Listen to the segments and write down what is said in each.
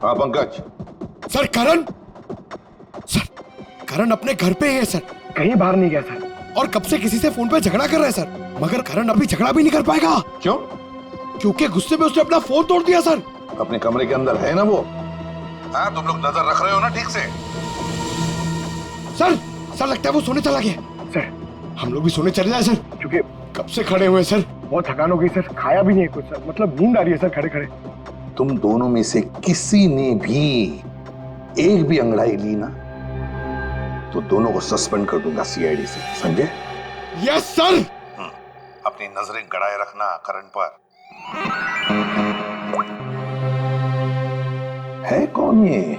हाँ पंकज। सर करण, सर करण अपने घर पे ही है सर, कहीं बाहर नहीं गया सर। और कब से किसी से फोन पे झगड़ा कर रहा है सर, मगर करण अभी झगड़ा भी नहीं कर पाएगा। क्यों? क्योंकि गुस्से में उसने अपना फोन तोड़ दिया सर। अपने कमरे के अंदर है ना वो। हाँ तुम लोग नजर रख रहे हो ना ठीक से? सर सर लगता है वो सोने चला गया सर। हम लोग भी सोने चले जाए सर, क्योंकि कब से खड़े हुए सर, बहुत थकान हो गई सर, खाया भी नहीं है कुछ सर, मतलब नींद आ रही है सर खड़े खड़े। तुम दोनों में से किसी ने भी एक भी अंगड़ाई ली ना तो दोनों को सस्पेंड कर दूंगा सीआईडी से, समझे? Yes sir. अपनी नजरें गड़ाए रखना करण पर। है कौन ये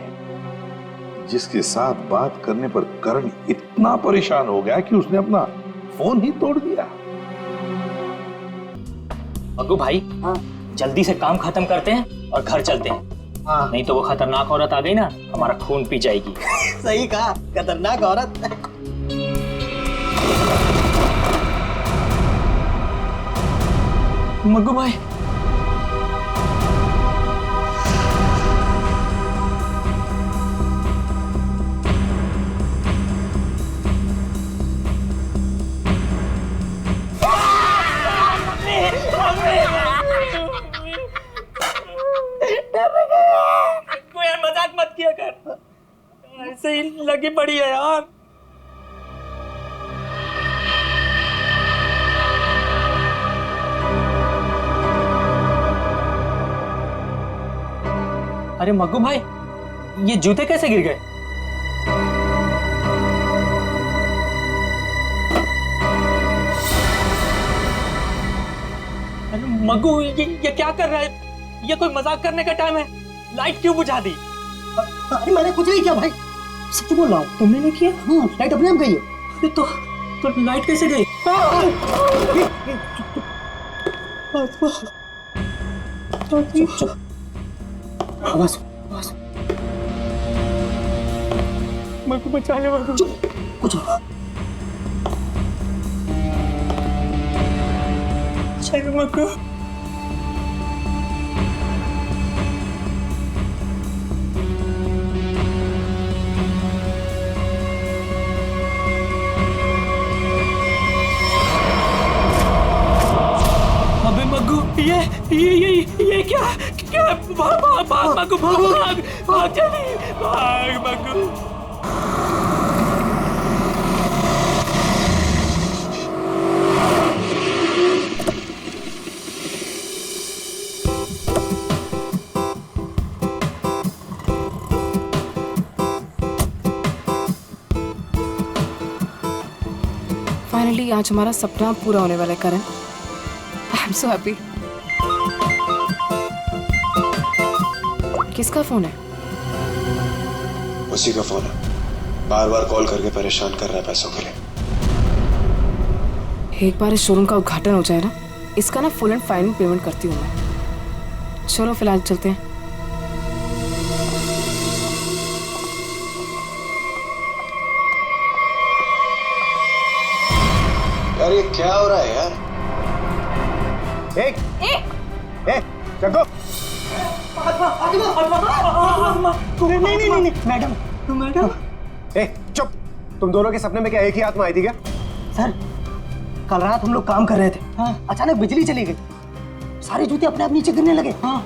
जिसके साथ बात करने पर करण इतना परेशान हो गया कि उसने अपना फोन ही तोड़ दिया? अग्गू भाई, जल्दी से काम खत्म करते हैं और घर चलते हैं। नहीं तो वो खतरनाक औरत आ गई ना, हमारा खून पी जाएगी। सही कहा, खतरनाक औरत। मग्गू भाई, यार मजाक मत किया कर, ऐसे ही लगी पड़ी है यार। अरे मग्गू भाई, ये जूते कैसे गिर गए? अरे मग्गू, ये क्या कर रहा है? ये कोई मजाक करने का टाइम है? लाइट क्यों बुझा दी? अरे मैंने कुछ नहीं किया भाई, सच बोल रहा हूँ। तुमने नहीं किया? हाँ, लाइट अपने आप गई है। अरे तो लाइट कैसे गई? आवाज मग्गू बचा ले मग्गू। कुछ अरे मग्गू, अबे मग्गू, ये क्या? भाग मग्गू, भाग जल्दी, भाग मग्गू। फाइनली आज हमारा सपना पूरा होने वाला है Karan. I am so happy. किसका फोन है? उसी का फोन है, बार बार कॉल करके परेशान कर रहा है पैसों के लिए। एक बार इस शोरूम का उद्घाटन हो जाए ना, इसका ना फुल एंड फाइनल पेमेंट करती हूँ मैं। चलो फिलहाल चलते हैं। यार ये क्या हो रहा है यार? जग्गू, नहीं मैडम, मैडम। चुप। तुम दोनों के सपने में क्या एक ही आत्मा आई थी क्या? सर, कल रात हम लोग काम कर रहे थे। हाँ। अचानक बिजली चली गई, सारे जूते अपने आप नीचे गिरने लगे। हाँ।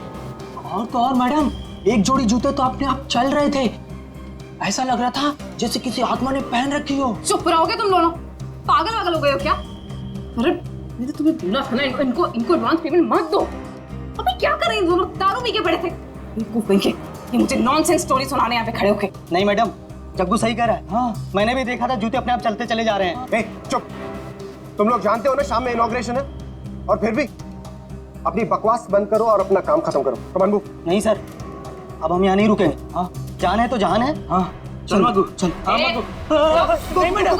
और तो और मैडम, एक जोड़ी जूते तो अपने आप चल रहे थे। ऐसा लग रहा था जैसे किसी आत्मा ने पहन रखी हो। चुप रहोगे तुम दोनों? पागल वागल हो गए हो क्या? अरे मैंने तो तुम्हें बोला था ना, इनको एडवांस पेमेंट मत दो। अबे क्या कर रहे हैं दोनों? दारू पी के पड़े थे। ये मुझे नॉनसेंस स्टोरी सुनाने यहाँ पे खड़े होके। नहीं मैडम, जग्गू सही कह रहा है। हाँ, मैंने भी देखा था, जूते अपने आप चलते चले जा रहे हैं। चुप। तुम लोग जानते हो ना शाम में इनॉग्रेशन है, और फिर भी अपनी बकवास बंद करो और अपना काम खत्म करो। कमान बुक। नहीं सर, अब हम यहाँ नहीं रुकेंगे। हाँ, जान है तो जान है। हाँ चल मग्गू, चल। हाँ मग्गू। नहीं मैडम,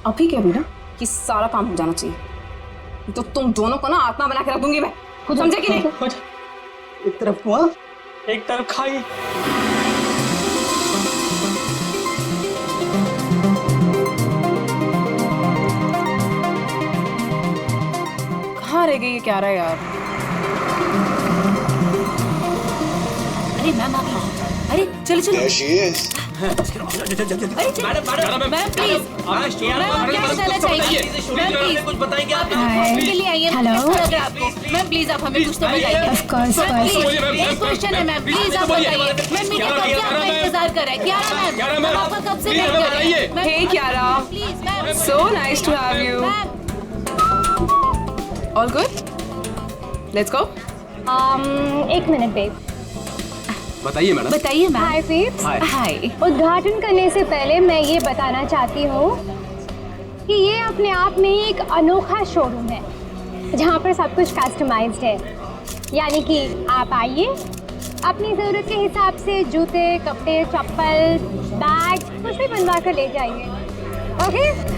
अभी क्या बेटा कि सारा काम हो जाना चाहिए, तो तुम दोनों को ना आत्मा बना के रख दूंगी मैं। खुद समझे कि नहीं? एक तरफ कुआं, एक तरफ खाई। कहाँ रह गई ये? क्या रहा है यार? अरे मैम आ गई। अरे चलो चलो। There she is. अरे मैम प्लीज, मैम क्या बताना चाहिए? मैम प्लीज कुछ बताएंगे आप? के लिए आइए। हेलो मैम प्लीज आप हमें कुछ तो बताइए। ऑफ कोर्स एक क्वेश्चन है मैम, प्लीज आप बताइए। मैम मीडिया कब से आपका इंतजार कर रहा है? क्यारा मैम आपका कब से वेट कर रही है? Hey Kiara, please ma'am. so nice to have you. All good? Let's go. एक मिनट बेब। बताइए मैडम। बताइए मैम। हाय बेब्स। हाय। उद्घाटन करने से पहले मैं ये बताना चाहती हूँ कि ये अपने आप में ही एक अनोखा शोरूम है जहाँ पर सब कुछ कस्टमाइज्ड है। यानी कि आप आइए, अपनी ज़रूरत के हिसाब से जूते, कपड़े, चप्पल, बैग कुछ भी बनवा कर ले जाइए। Okay?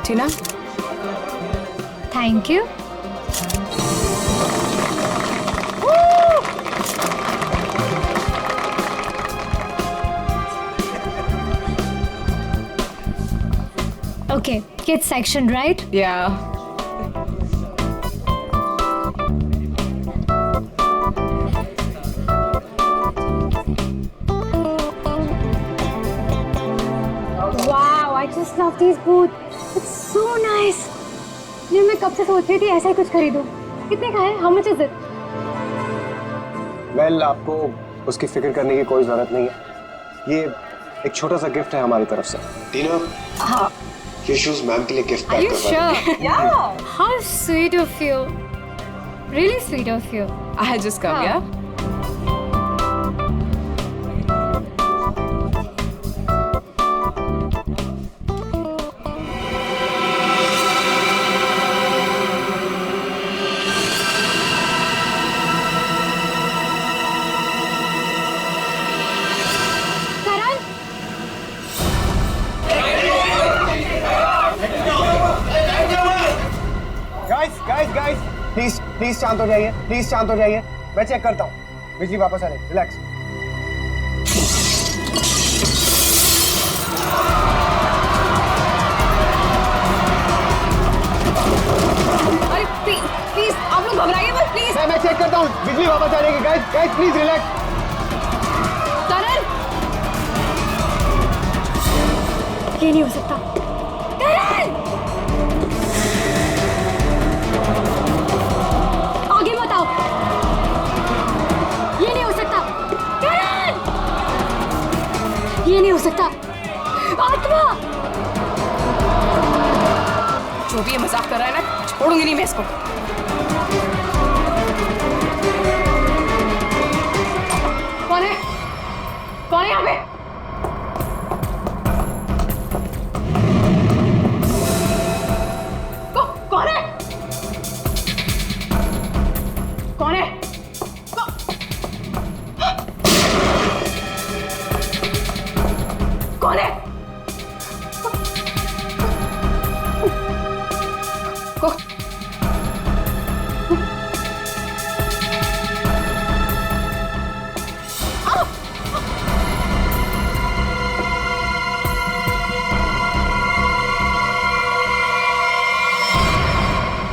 Tina, thank you. Okay, kids section, right? yeah. Wow, I just love these boots. It's so nice. ये मैं कब से सोच रही थी ऐसा ही कुछ खरीदूं। कितने का है? How much is it? Well आपको उसकी फिक्र करने की कोई जरूरत नहीं है। ये एक छोटा सा गिफ्ट है हमारी तरफ से। टीना, ये शूज मैम के लिए गिफ्ट Are पैक you करवा रहे हैं। sure? Yeah. How sweet of you. Really sweet of you. I had just come, yeah? Karan, guys please शांत हो जाइए, प्लीज शांत हो जाइए। मैं चेक करता हूँ। बिजली वापस आ रही, रिलैक्स। अरे प्लीज आप लोग घबराइए मत प्लीज। मैं चेक करता हूँ, बिजली वापस आ जाएगी। Guys please relax. करण, ये नहीं हो सकता। करण, आगे मत आओ। ये नहीं हो सकता। करण, ये नहीं हो सकता। आत्मा, जो भी ये मजाक कर रहा है ना, छोड़ूंगी नहीं मैं इसको। कौन है? कौन है यहाँ पे? कौन है? कौन है? कौन है?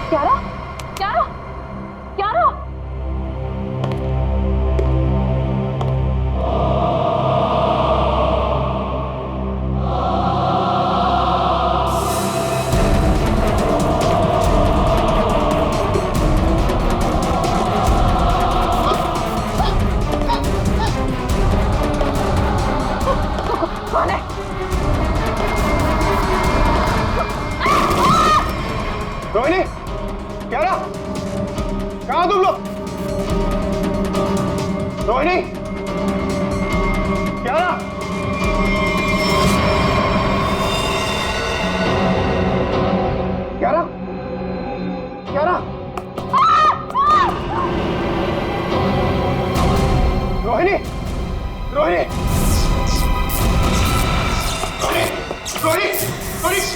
क्यारा? क्यारा? क्यारा? कौन है? रोहिणी, क्यारा, कहाँ तुम लोग? रोहिणी, क्यारा, क्यारा, क्यारा, रोहिणी, रोहिणी, रोहिणी, रोहिणी, रोहिणी,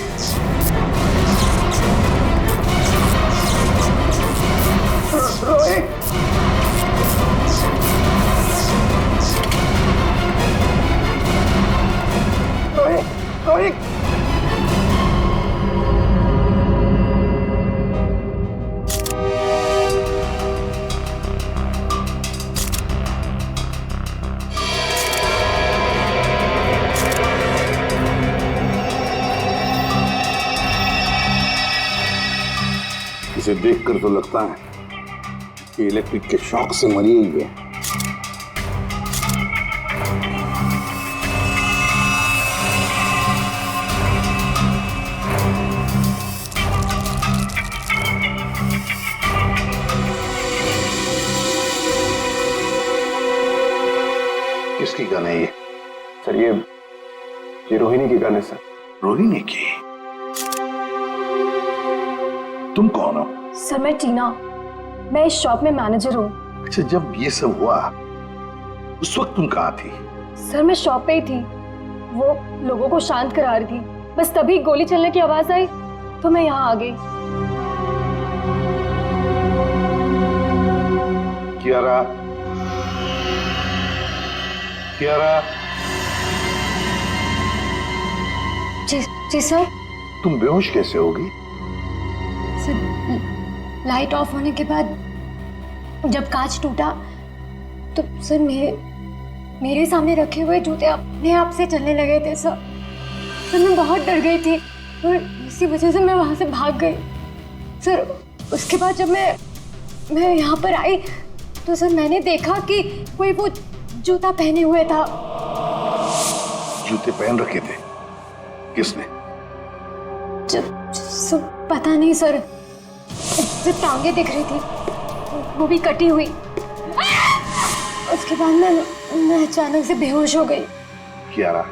रोहिणी, रोहिणी, इसे देखकर तो लगता है कि इलेक्ट्रिक के शॉक से मरी हुई है। किसकी गन है ये? सर ये रोहिणी की गन है सर। रोहिणी की? तुम कौन हो? सर मैं टीना, मैं इस शॉप में मैनेजर हूँ। अच्छा, जब ये सब हुआ उस वक्त तुम कहाँ थी? सर मैं शॉप पे ही थी, वो लोगों को शांत करा रही थी। बस तभी गोली चलने की आवाज आई तो मैं यहाँ आ गई। कियारा, कियारा। जी सर। तुम बेहोश कैसे होगी? सर लाइट ऑफ होने के बाद जब कांच टूटा तो सर मेरे सामने रखे हुए जूते अपने आप से चलने लगे थे सर। मैं बहुत डर गई थी और इसी वजह से मैं वहां से भाग गई सर। उसके बाद जब मैं यहाँ पर आई तो सर मैंने देखा कि कोई वो जूता पहने हुए था। जूते पहन रखे थे? किसने? सब पता नहीं सर, सिर्फ टांगे दिख रही थी, वो भी कटी हुई। उसके बाद मैं अचानक से बेहोश हो गई। कियारा,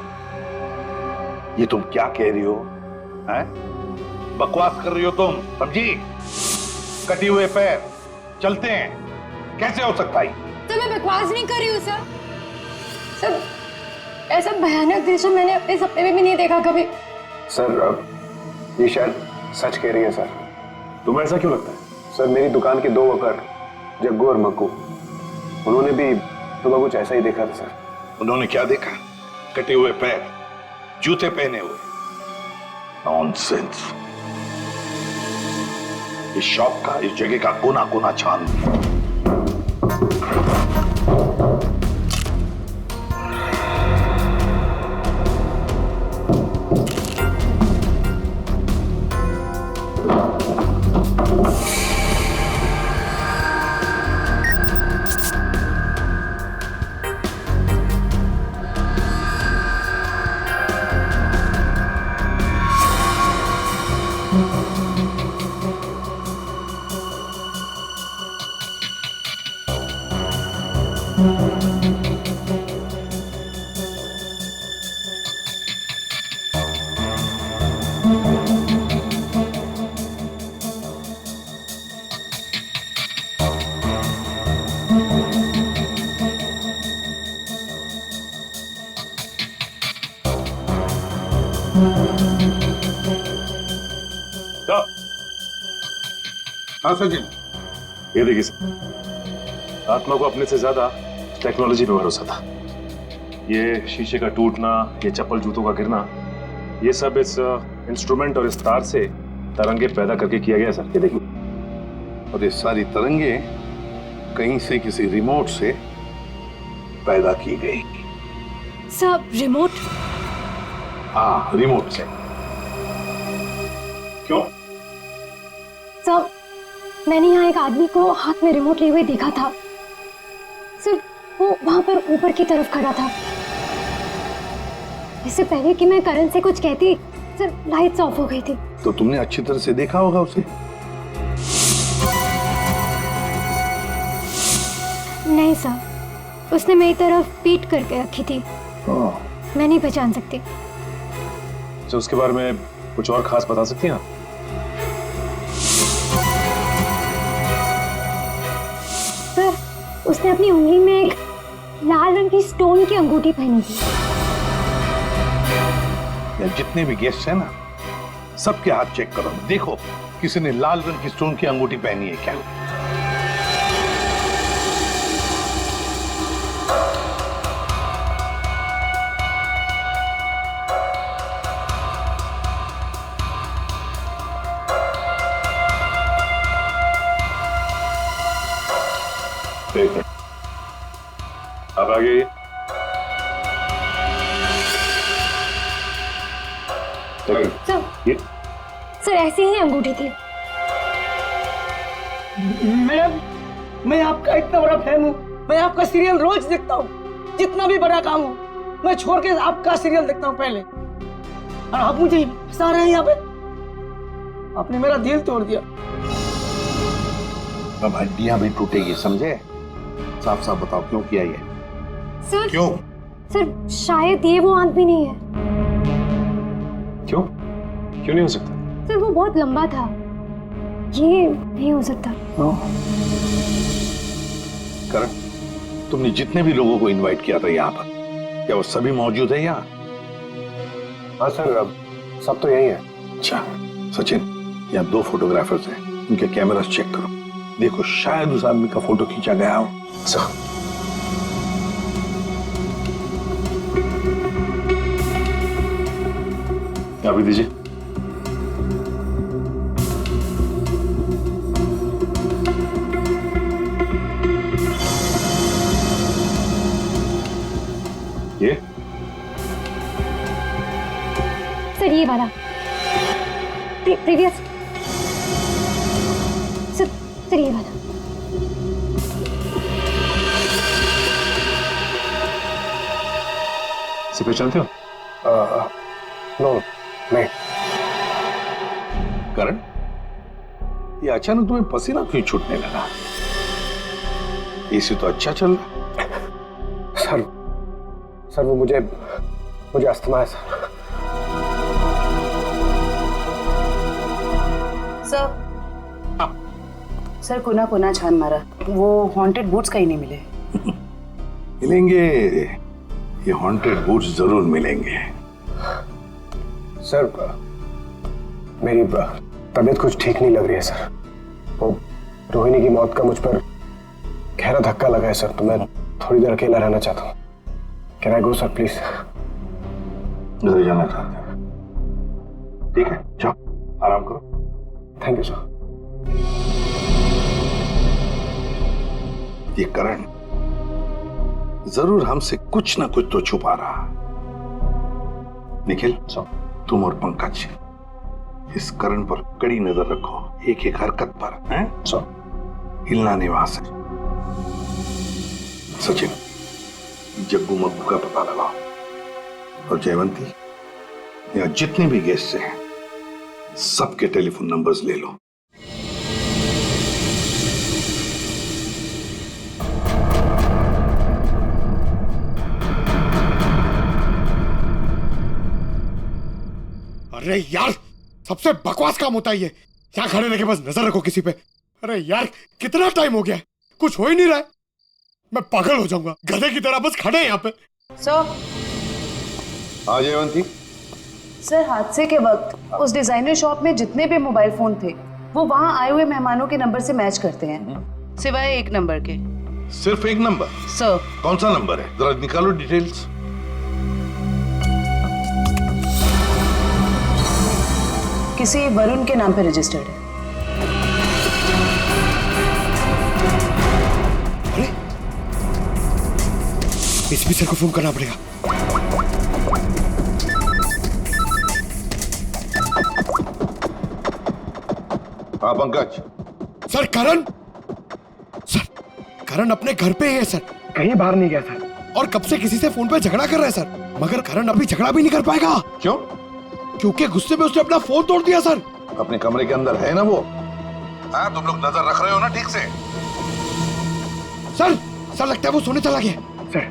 ये तुम क्या कह रही हो? हैं? बकवास कर रही हो तुम, समझी? कटी हुए पैर चलते हैं, कैसे हो सकता है? तो मैं बकवास नहीं कर रही हूँ सर। सर ऐसा भयानक दृश्य मैंने अपने सपने में भी नहीं देखा कभी। सर ये शायद सच कह रही है सर। तुम्हें ऐसा क्यों लगता है? सर मेरी दुकान के 2 वर्कर जग्गू और मक्कू, उन्होंने भी सुबह कुछ ऐसा ही देखा था सर। उन्होंने क्या देखा? कटे हुए पैर, जूते पहने हुए? नॉनसेंस। इस शॉप का, इस जगह का कोना कोना छान दिया। हाँ सचिन, ये देखिए सर, आत्मा को अपने से ज्यादा टेक्नोलॉजी पे भरोसा था। ये शीशे का टूटना, ये चप्पल जूतों का गिरना, ये सब इस इंस्ट्रूमेंट और इस तार से तरंगे पैदा करके किया गया सर। ये देखिए। और ये सारी तरंगे कहीं से किसी रिमोट से पैदा की गई। Sir remote? हाँ, रिमोट से। क्यों? सर मैंने यहाँ एक आदमी को हाथ में रिमोट लिए हुए देखा था सर। वो वहां पर ऊपर की तरफ खड़ा था। इससे पहले कि मैं करण से कुछ कहती सर, लाइट्स ऑफ हो गई थी। तो तुमने अच्छी तरह से देखा होगा उसे? नहीं सर, उसने मेरी तरफ पीठ करके रखी थी। मैं नहीं पहचान सकती। तो उसके बारे में कुछ और खास बता सकती हैं आप? सर उसने अपनी उंगली में एक लाल रंग की स्टोन की अंगूठी पहनी थी। या जितने भी गेस्ट हैं ना, सबके हाथ चेक करो, देखो किसी ने लाल रंग की स्टोन की अंगूठी पहनी है क्या? अब आगे सर ऐसी ही अंगूठी थी। मैं आपका इतना बड़ा फैन हूँ, मैं आपका सीरियल रोज देखता हूँ, जितना भी बड़ा काम हो मैं छोड़ के आपका सीरियल देखता हूँ पहले, और आप मुझे फंसा रहे हैं यहाँ पे। आपने मेरा दिल तोड़ दिया। अब हड्डियां भी टूटेगी, समझे? साफ साफ बताओ क्यों किया ये? सर क्यों? सर शायद ये वो आदमी नहीं है। क्यों क्यों नहीं हो सकता? सर वो बहुत लंबा था, ये नहीं हो सकता। करण, तुमने जितने भी लोगों को इनवाइट किया था यहाँ पर, क्या वो सभी मौजूद है यहाँ? हाँ सर, अब सब तो यही है। अच्छा सचिन, यहाँ 2 फोटोग्राफर्स हैं, उनके कैमरास चेक करो, देखो शायद उस आदमी का फोटो खींचा गया हो। अभी दीजिए। ये सर ये वाला प्रीवियस सर ये वाला। इसे पहचानते हो? नो नहीं। करण, ये अचानक तुम्हें पसीना क्यों छूटने लगा? एसी तो अच्छा चल रहा। सर वो मुझे अस्थमा है सर। सर कोना छान मारा, वो हॉन्टेड बूट्स कहीं नहीं मिले। मिलेंगे, ये हॉन्टेड बूट्स जरूर मिलेंगे। सर मेरी तबीयत कुछ ठीक नहीं लग रही है सर। वो रोहिणी की मौत का मुझ पर गहरा धक्का लगा है सर, तो मैं थोड़ी देर अकेला रहना चाहता हूँ। Can I go sir please? घर जाना चाहते हैं? ठीक है, जाओ आराम करो। Thank you sir. ये करण जरूर हमसे कुछ ना कुछ तो छुपा रहा। निखिल, तुम और पंकज इस करण पर कड़ी नजर रखो, एक एक हरकत पर, हैं? हिलना नहीं वहां से। सचिन, जग्गू मग्गू का पता लगाओ, और जयवंती, यहाँ जितने भी गेस्ट हैं सबके टेलीफोन नंबर्स ले लो। अरे यार, सबसे बकवास काम होता है ये। यहाँ खड़े रह के बस नजर रखो किसी पे। अरे यार, कितना टाइम हो गया, कुछ हो ही नहीं रहा है। मैं पागल हो जाऊंगा, गधे की तरह बस खड़े हैं यहाँ पे। सर हाँ जयवंती। सर हादसे के वक्त उस डिजाइनर शॉप में जितने भी मोबाइल फोन थे वो वहां आए हुए मेहमानों के नंबर से मैच करते हैं, सिवाय एक नंबर के। सिर्फ एक नंबर? सर कौन सा नंबर है, जरा निकालो डिटेल्स। किसी वरुण के नाम पे रजिस्टर्ड है। अरे एसपी सर को फोन करना पड़ेगा। हाँ पंकज। सर करण अपने घर पे है सर, कहीं बाहर नहीं गया सर। और कब से किसी से फोन पे झगड़ा कर रहा है सर, मगर करण अभी झगड़ा भी नहीं कर पाएगा। क्यों? क्योंकि गुस्से में उसने अपना फोन तोड़ दिया सर। अपने कमरे के अंदर है ना वो? हाँ, तुम लोग नजर रख रहे हो ना ठीक से? सर लगता है वो सोने चला गया। सर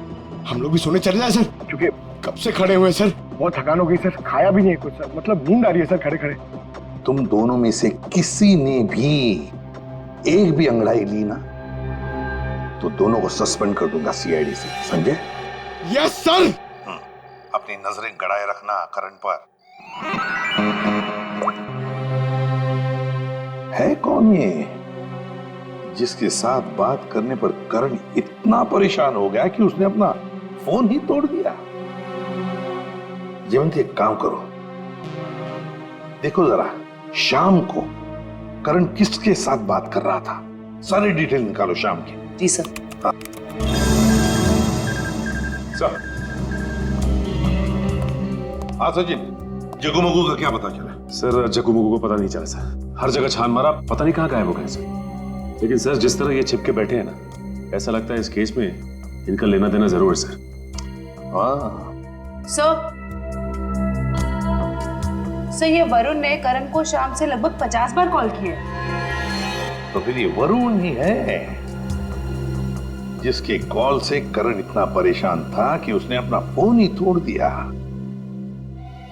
हम लोग भी सोने चले जाए सर, क्योंकि कब से खड़े हुए सर। बहुत थकान हो गई सर, खाया भी नहीं कुछ सर, मतलब नींद आ रही है सर खड़े खड़े। तुम दोनों में से किसी ने भी एक भी अंगड़ाई ली ना तो दोनों को सस्पेंड कर दूंगा सीआईडी से, समझे? Yes sir. अपनी नजरें गड़ाए रखना करण पर। है कौन ये जिसके साथ बात करने पर करण इतना परेशान हो गया कि उसने अपना फोन ही तोड़ दिया? जयवंती, एक काम करो, देखो जरा शाम को करण किसके साथ बात कर रहा था, सारी डिटेल निकालो शाम की। जी सर। सर। हाँ सचिन, जग्गू मग्गू का क्या पता चला? सर जग्गू मग्गू को पता नहीं चला सर, हर जगह छान मारा, पता नहीं कहाँ गायब हो गए सर। लेकिन सर जिस तरह ये छिपके बैठे हैं ना, ऐसा लगता है इस केस में इनका लेना देना जरूर है सर। सर ये वरुण ने करण को शाम से लगभग 50 बार कॉल किए। तो फिर ये वरुण ही है जिसके कॉल से करण इतना परेशान था कि उसने अपना फोन ही तोड़ दिया।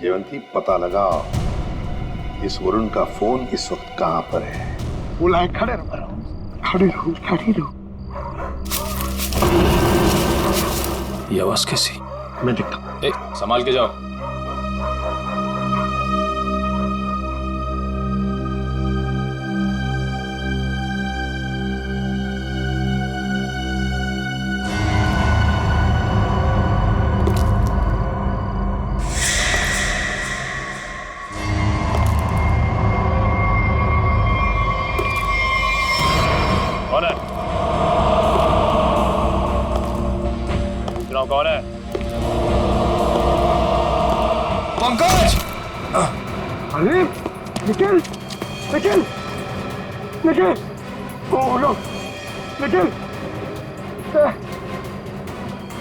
जयवंती, पता लगाओ इस वरुण का फोन इस वक्त कहां पर है। बुलाए, खड़े रहो, खड़े रहो, खड़े रहो। ये आवाज कैसी? मैं देखता हूं। संभाल के जाओ। कौन है? कौन है? पंकज! अरे निखिल, निखिल, निखिल, ओ लो, निखिल,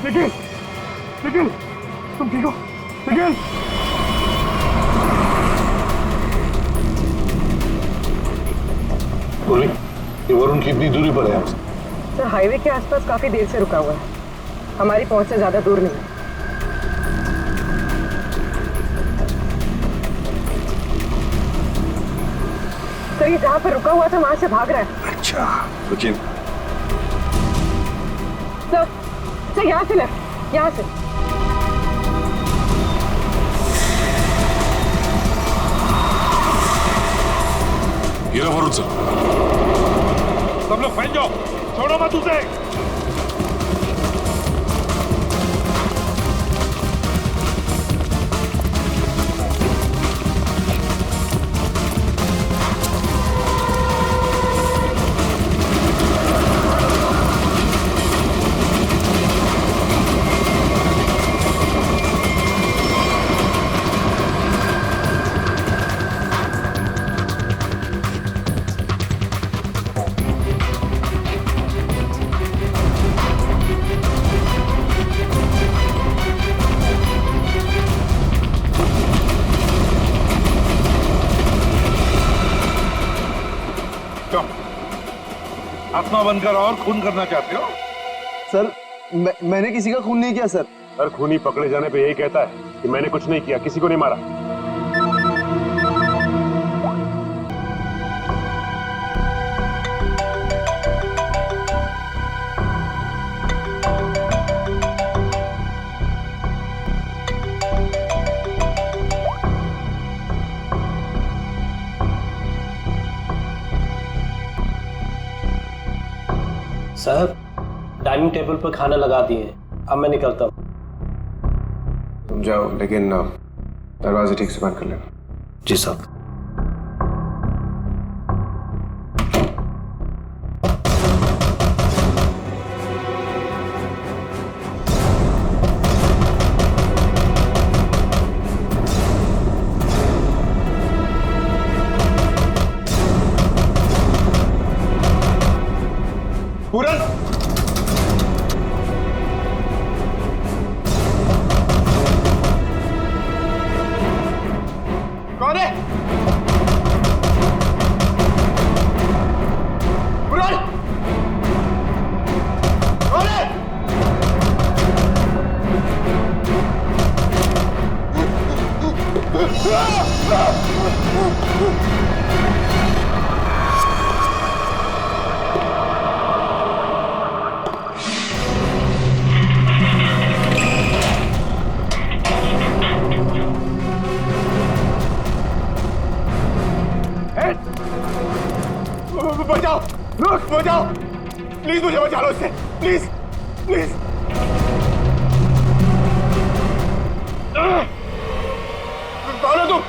निखिल, निखिल, तुम ठीक हो? निखिल, बोली, ये वरुण कितनी दूरी पर है हमसे? सर हाईवे के आसपास काफी देर से रुका हुआ है, हमारी पहुंच से ज्यादा दूर नहीं है। सर ये जहाँ पर रुका हुआ था वहां से भाग रहा है। अच्छा, सचिन, सर यहाँ से लेफ्ट, यहाँ से। ये रहा वरुण सर। सब लोग फैल जाओ, छोड़ो मत उसे। आत्मा बनकर और खून करना चाहते हो? सर मैंने किसी का खून नहीं किया सर। सर खूनी पकड़े जाने पे यही कहता है कि मैंने कुछ नहीं किया, किसी को नहीं मारा। साहब डाइनिंग टेबल पर खाना लगा दिए हैं, अब मैं निकलता हूँ। तुम जाओ, लेकिन दरवाजे ठीक से बंद कर लेना। जी साहब। पूरन, कौन है? पूरन, कौन है? बचाओ, रुक, बचाओ, प्लीज मुझे बचा लो इससे, प्लीज, प्लीज। कौन हो तुम?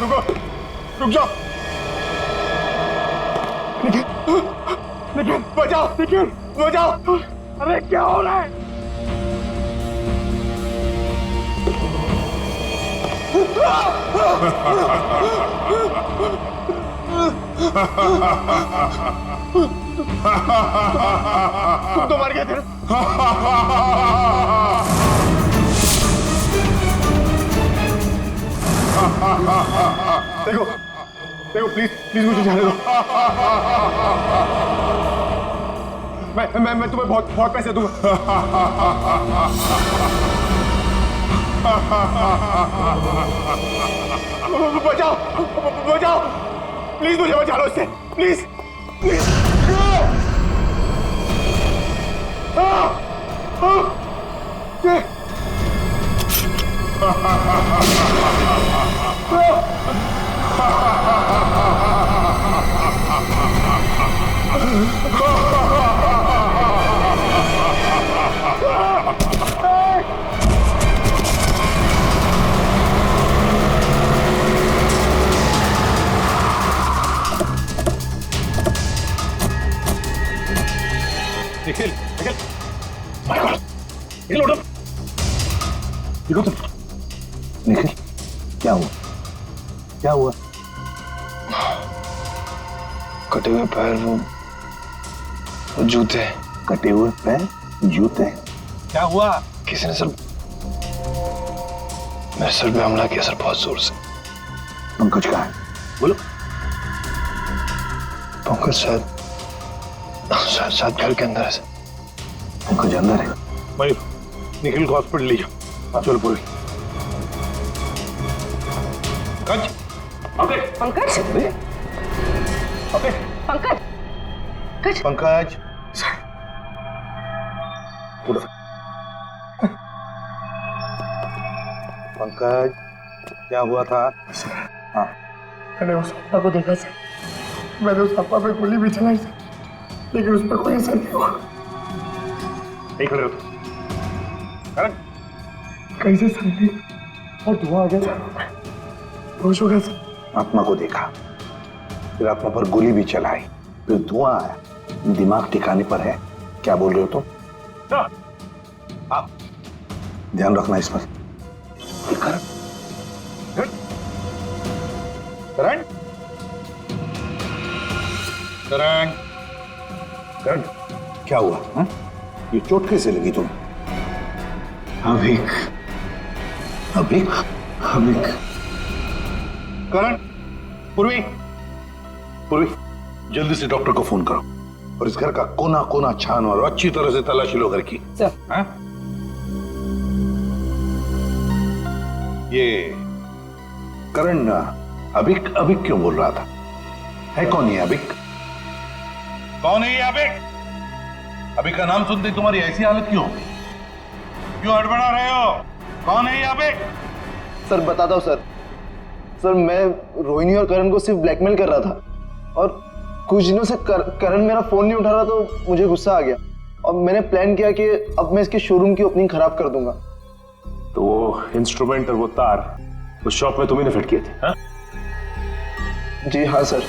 रुको, रुक जाओ। निखिल, निखिल, बचाओ, निखिल, बचाओ। अरे क्या हो रहा है? तुम तो मर गए थे। देखो देखो प्लीज प्लीज मुझे जाने दो। मैं तुम्हें बहुत बहुत पैसे दूंगा। बचाओ बचाओ प्लीज मुझे बचा लो इससे please please. Nikhil Nikhil my God Nikhil उठो देखो तुम निखिल क्या हुआ क्या हुआ? कटे हुए पैर वो जूते। कटे हुए पैर जूते क्या हुआ? किसी ने सर मेरे सर पे हमला किया सर बहुत जोर से। पंकज कहाँ है बोलो? पंकज शायद घर के अंदर है सर। पंकज अंदर है? मयूर निखिल को हॉस्पिटल ले जाओ। चलो पूरी पंकज पंकज पंकज पंकज उठो। पंकज क्या हुआ था? हाँ मैंने उस अप्पा को देखा सर। मैंने उस अप्पा पे गोली भी चलाई सर लेकिन उस पर कोई असर नहीं हुआ। नहीं खड़े हो करण। कैसे सर नहीं और धुआं आ गया सर। होश हो गया सर। आत्मा को देखा फिर आत्मा पर गोली भी चलाई फिर धुआं आया दिमाग ठिकाने पर है। क्या बोल रहे हो तुम? आप ध्यान रखना इस पर। करण करण करण करण क्या हुआ? हा? ये चोट कैसे लगी तुम्हें? अभिक अभिक अभिक करण पूर्वी पूर्वी जल्दी से डॉक्टर को फोन करो और इस घर का कोना कोना छान और अच्छी तरह से तलाशी लो घर की। सर हाँ? ये करण अभिक अभिक क्यों बोल रहा था? है कौन ये अभिक? कौन है ये अभिक? अभिक का नाम सुनते ही तुम्हारी ऐसी हालत क्यों? क्यों हड़बड़ा रहे हो? कौन है ये अभिक? सर बताता हूँ सर। सर मैं रोहिणी और करण को सिर्फ ब्लैकमेल कर रहा था और कुछ दिनों से करण मेरा फोन नहीं उठा रहा तो मुझे गुस्सा आ गया और मैंने प्लान किया कि अब मैं इसके शोरूम की ओपनिंग खराब कर दूंगा। तो वो इंस्ट्रूमेंट और वो तार उस शॉप में तुम्ही ने फिट किए थे? हाँ? जी हाँ सर।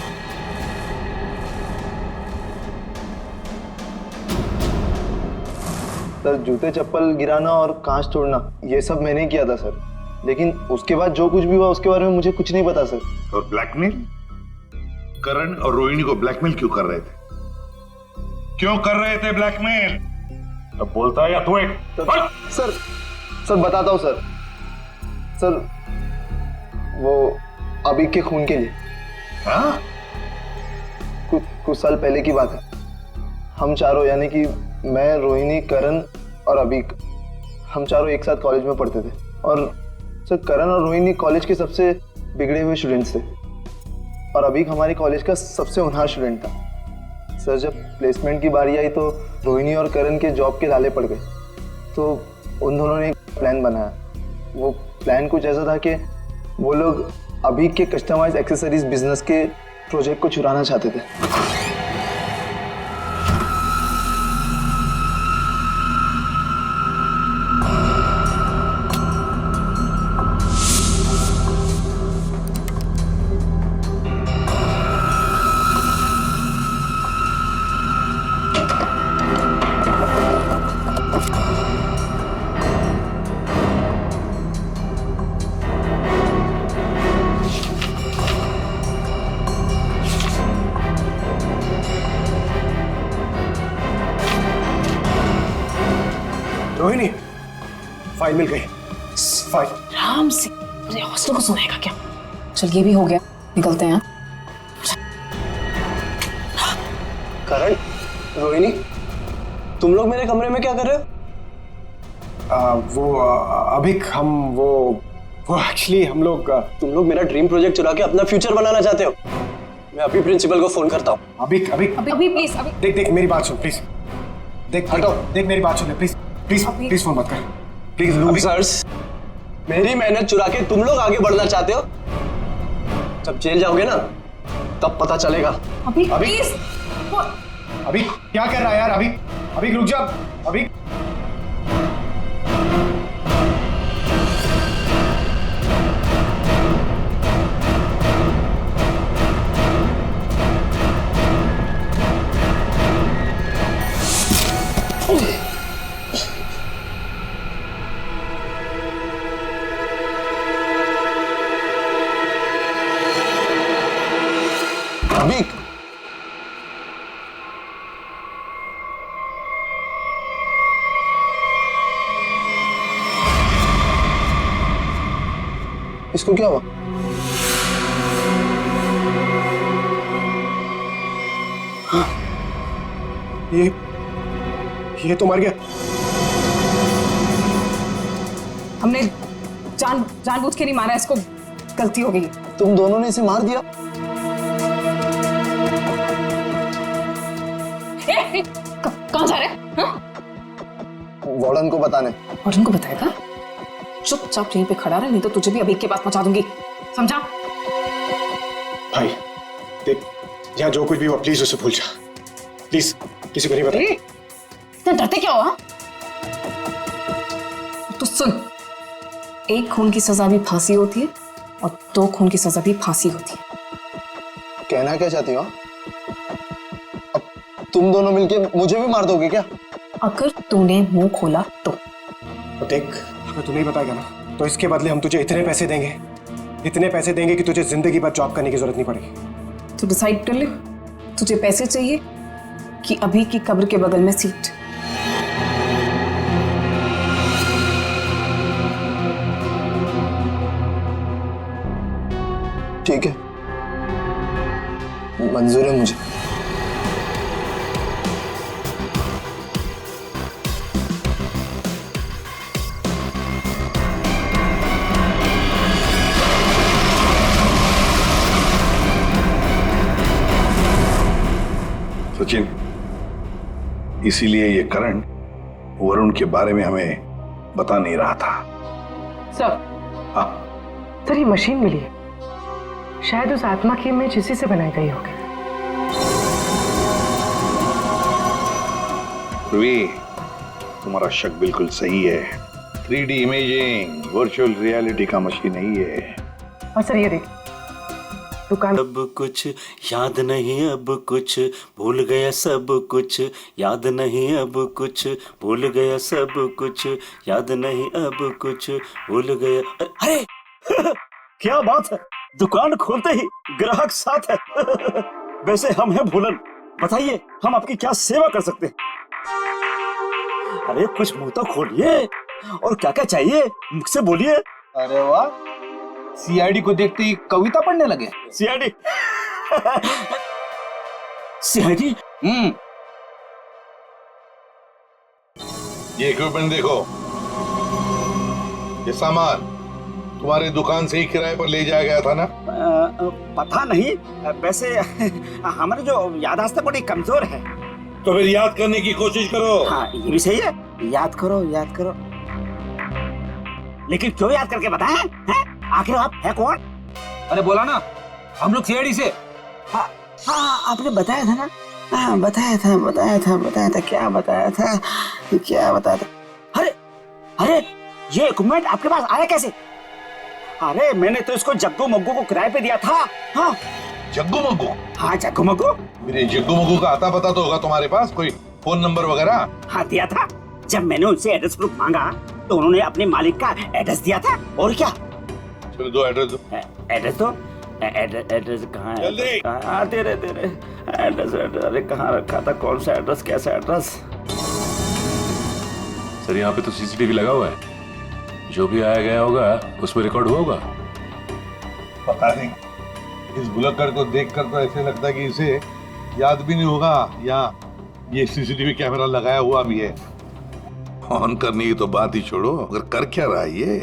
सर जूते चप्पल गिराना और कांच तोड़ना ये सब मैंने किया था सर लेकिन उसके बाद जो कुछ भी हुआ उसके बारे में मुझे कुछ नहीं पता सर। और ब्लैकमेल? करण और रोहिणी को ब्लैकमेल क्यों कर रहे थे? क्यों कर रहे थे ब्लैकमेल? अब बोलता है या तू एक? सर बताता हूँ सर। सर वो अभी के खून के लिए। हाँ? कुछ साल पहले की बात है। हम चारों यानी कि मैं रोहिणी करण और अभिक हम चारों एक साथ कॉलेज में पढ़ते थे और सर करण और रोहिणी कॉलेज के सबसे बिगड़े हुए स्टूडेंट्स थे और अभिक हमारी कॉलेज का सबसे होनहार स्टूडेंट था। सर जब प्लेसमेंट की बारी आई तो रोहिणी और करण के जॉब के लाले पड़ गए तो उन दोनों ने एक प्लान बनाया। वो प्लान कुछ ऐसा था कि वो लोग अभिक के कस्टमाइज एक्सेसरीज बिजनेस के प्रोजेक्ट को चुराना चाहते थे। फाइल मिल गई। फाइल। आराम से मुझे हॉस्टल को सुनाएगा क्या? चल ये भी हो गया, निकलते हैं। करण, रोहिणी, तुम लोग मेरे कमरे में क्या कर रहे हो? अभी हम वो एक्चुअली हम लोग तुम लोग मेरा ड्रीम प्रोजेक्ट चुरा के अपना फ्यूचर बनाना चाहते हो। मैं अभी प्रिंसिपल को फोन करता हूँ। अभी प्लीज अभी देख मेरी बात सुन प्लीज। हटो, देख मेरी बात सुन प्लीज प्लीज प्लीज फोन मत कर प्लीज। ऑफिसर्स, मेरी मेहनत चुरा के तुम लोग आगे बढ़ना चाहते हो? जब जेल जाओगे ना तब पता चलेगा। अभी प्लीज। अभी क्या कर रहा है यार? अभी रुक जा। अभी इसको क्या हुआ? हाँ, ये तो मर गया। हमने जानबूझ के नहीं मारा इसको, गलती हो गई। तुम दोनों ने इसे मार दिया? कहाँ जा रहे हैं? वार्डन को बताने। वार्डन को बताएगा? चुपचाप यहीं पे खड़ा रहे, नहीं तो तुझे भी अभी के पास पहुंचा दूंगी, समझा? भाई देख, यहाँ जो कुछ भी हुआ प्लीज उसे भूल जा, प्लीज किसी को नहीं बता। इतना डरते क्या हुआ? तो सुन, एक खून की सजा भी फांसी होती है और 2 खून की सजा भी फांसी होती है। कहना क्या चाहती हो? अब तुम दोनों मिलके मुझे भी मार दोगे क्या? अगर तूने मुंह खोला तो देख, अगर तू नहीं बताएगा ना तो इसके बदले हम तुझे इतने पैसे देंगे कि तुझे जिंदगी भर जॉब करने की जरूरत नहीं पड़ेगी। तू डिसाइड कर ले, तुझे पैसे चाहिए कि अभी की कब्र के बगल में सीट? ठीक है, मंजूर है मुझे। सचिन, इसीलिए ये करण वरुण के बारे में हमें बता नहीं रहा था। सर, हाँ सर ये मशीन मिली है, शायद उस आत्मा की इमेज इसी से बनाई गई होगी। ध्रुवी, तुम्हारा शक बिल्कुल सही है। 3D इमेजिंग वर्चुअल रियलिटी का मशीन नहीं है। और सर ये देखिए, दुकान। अब कुछ याद नहीं, अब कुछ भूल गया, सब कुछ याद नहीं, अब कुछ भूल गया, सब कुछ याद नहीं, अब कुछ भूल गया। अरे क्या बात है, दुकान खोलते ही ग्राहक साथ है। वैसे हम हैं भूलन, बताइए हम आपकी क्या सेवा कर सकते हैं? अरे कुछ मुंह तो खोलिए, और क्या क्या चाहिए मुझसे बोलिए। अरे वाह, सीआईडी को देखते ही कविता पढ़ने लगे। सीआईडी? सीआईडी? ये इक्विपमेंट देखो, ये सामान तुम्हारी दुकान से ही किराए पर ले जाया गया था ना? पता नहीं, वैसे हमारी जो याददाश्त बड़ी कमजोर है। तो फिर याद करने की कोशिश करो। हाँ ये भी सही है, याद करो याद करो। लेकिन क्यों याद करके बताएं? आखिर आप है कौन? अरे बोला ना, हम लोग सीआईडी से। हाँ आपने बताया था ना। हाँ बताया था। क्या बताया था? अरे ये इक्विपमेंट आपके पास आया कैसे? अरे मैंने तो इसको जग्गू मग्गू को किराए पे दिया था। हाँ जग्गू मग्गू? हाँ जग्गू मग्गू। मेरे जग्गू मग्गू का आता पता तो होगा तुम्हारे पास, कोई फोन नंबर वगैरह? हाँ दिया था। जब मैंने उनसे एड्रेस प्रूफ मांगा तो उन्होंने अपने मालिक का एड्रेस दिया था। और क्या? चलो दो एड्रेस दो। एड्रेस दो। एड्रेस कहाँ है? दे रहे एड्रेस। अरे कहाँ रखा था, कौन सा एड्रेस, कैसा एड्रेस? सर यहाँ पे तो सीसीटीवी लगा हुआ है, जो भी आया गया होगा उसमें रिकॉर्ड हुआ होगा। पता नहीं, इस बुलक्कड़ को देखकर तो ऐसे लगता है कि इसे याद भी नहीं होगा या ये सीसीटीवी कैमरा लगाया हुआ भी है। ऑन करने की तो बात ही छोड़ो, अगर कर क्या रहा है ये?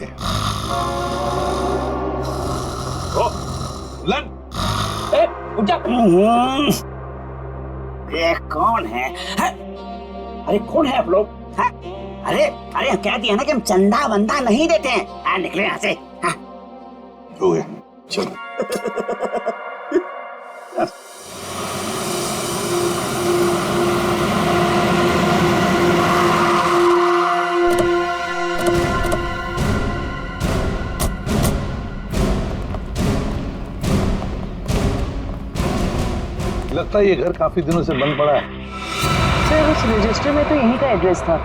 लन! उठ जा। ये कौन है? अरे कौन है आप लोग? अरे अरे कह दिया ना कि हम चंदा वंदा नहीं देते हैं। निकले यहाँ से। हो गया, चलो। लगता है ये घर काफी दिनों से बंद पड़ा है। सर उस रजिस्टर में तो यहीं का एड्रेस था।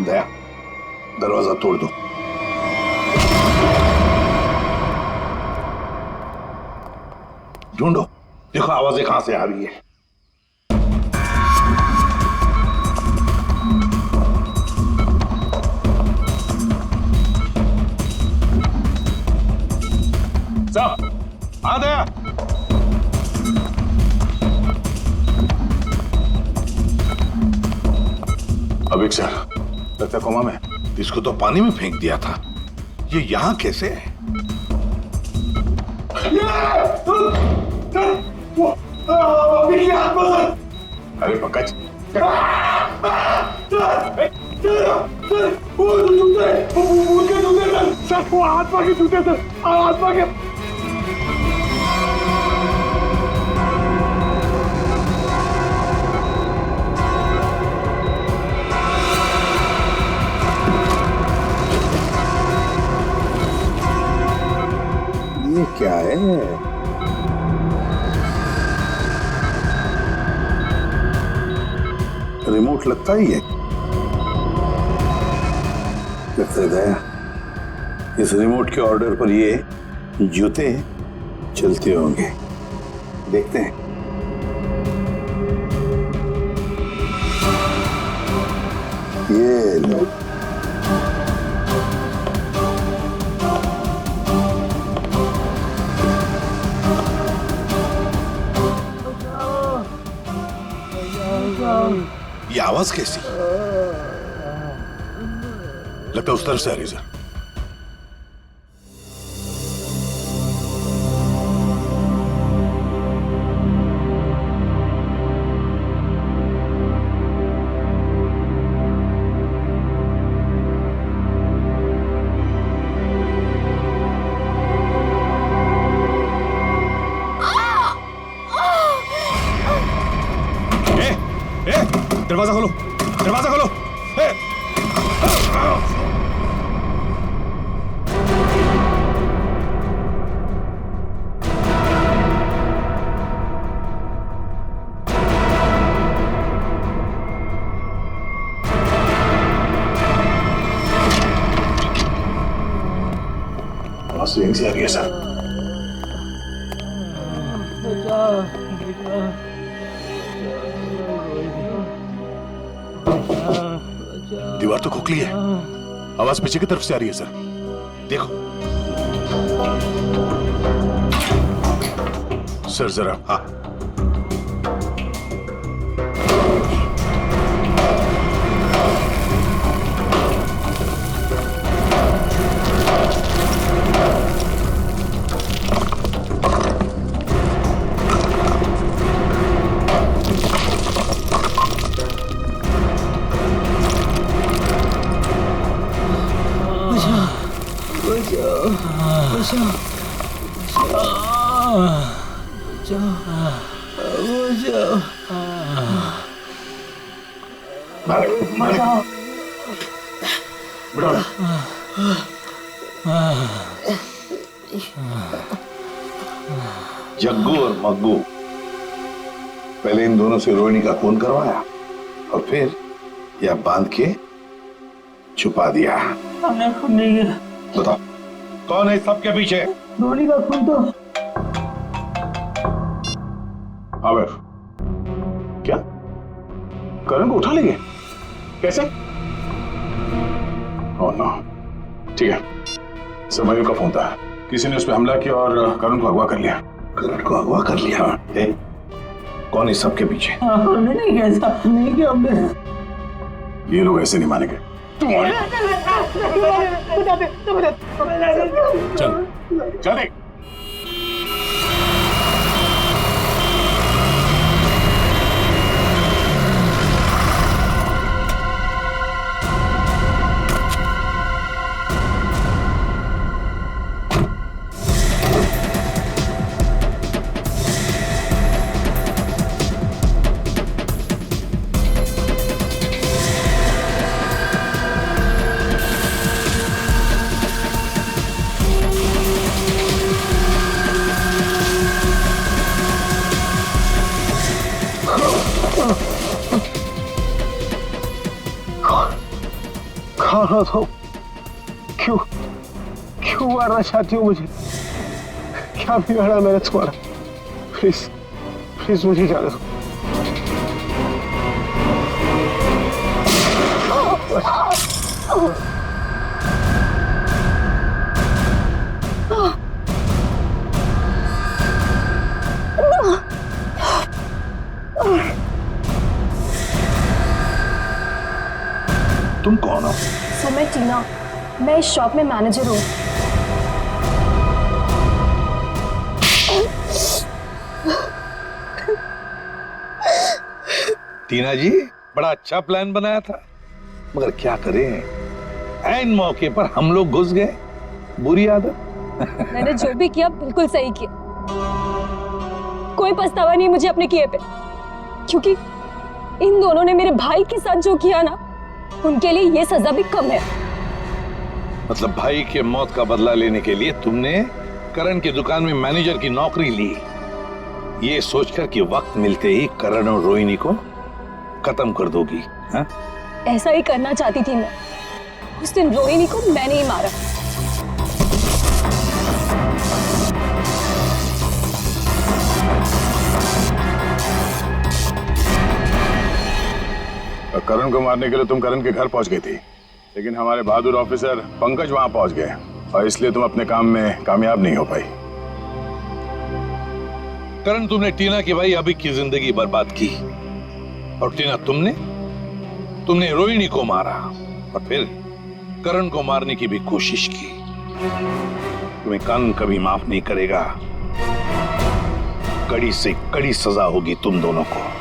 दया, दरवाजा तोड़ दो। ढूंढो, देखो आवाजें कहां से आ रही है। सब आ दया। अभिक सर, लगता कोमा में। इसको तो पानी में फेंक दिया था, ये यहां कैसे है? अरे पकड़। सर वो आत्मा के जूते सर, आत्मा के। ये क्या है? रिमोट लगता ही है। लगता है दया, इस रिमोट के ऑर्डर पर ये जूते चलते होंगे। देखते हैं। ये लो। ये आवाज कैसी? लगता है उस तरफ से आ रही सर। दरवाजा खोलो, दरवाजा खोलो। आवाज यहीं से आ रही है सर। दीवार तो खोखली है, आवाज पीछे की तरफ से आ रही है सर। देखो सर जरा। हाँ जग्गू और मग्गू, पहले इन दोनों से रोहिणी का खून करवाया और फिर यह बांध के छुपा दिया। हमने खून नहीं किया। बताओ कौन है सबके पीछे? रोहिणी का खून तो आमिर, क्या करण को उठा लेंगे? कैसे? Oh no. ठीक है, समयो का फोन था, किसी ने उस पर हमला किया और करण को अगवा कर लिया। करण को अगवा कर लिया? हाँ। कौन है सबके पीछे? हमने नहीं किया साहब, नहीं किया हमने। ये लोग ऐसे नहीं मानेंगे। चल चल देख। कौन हो तुम? क्यों क्यों मारना चाहती हो मुझे? क्या बिगाड़ा मैंने तुम्हारा? प्लीज प्लीज मुझे जाने दो। तुम कौन हो? सर मैं टीना, मैं इस शॉप में मैनेजर हूँ। टीना जी, बड़ा अच्छा प्लान बनाया था, मगर क्या करें, ऐन मौके पर हम लोग घुस गए। बुरी आदत। मैंने जो भी किया बिल्कुल सही किया, कोई पछतावा नहीं मुझे अपने किए पे, क्योंकि इन दोनों ने मेरे भाई के साथ जो किया ना, उनके लिए ये सजा भी कम है। मतलब भाई के मौत का बदला लेने के लिए तुमने करण की दुकान में मैनेजर की नौकरी ली, ये सोचकर कि वक्त मिलते ही करण और रोहिणी को खत्म कर दोगी? हाँ? ऐसा ही करना चाहती थी मैं। उस दिन रोहिणी को मैंने ही मारा। करण को मारने के लिए तुम करण के घर पहुंच गई थी, लेकिन हमारे बहादुर ऑफिसर पंकज वहां पहुंच गए और इसलिए तुम अपने काम में कामयाब नहीं हो पाई। करण, तुमने टीना की भाई अभी की जिंदगी बर्बाद की, और टीना तुमने रोहिणी को मारा और फिर करण को मारने की भी कोशिश की। तुम्हें कानून कभी माफ नहीं करेगा, कड़ी से कड़ी सजा होगी तुम दोनों को।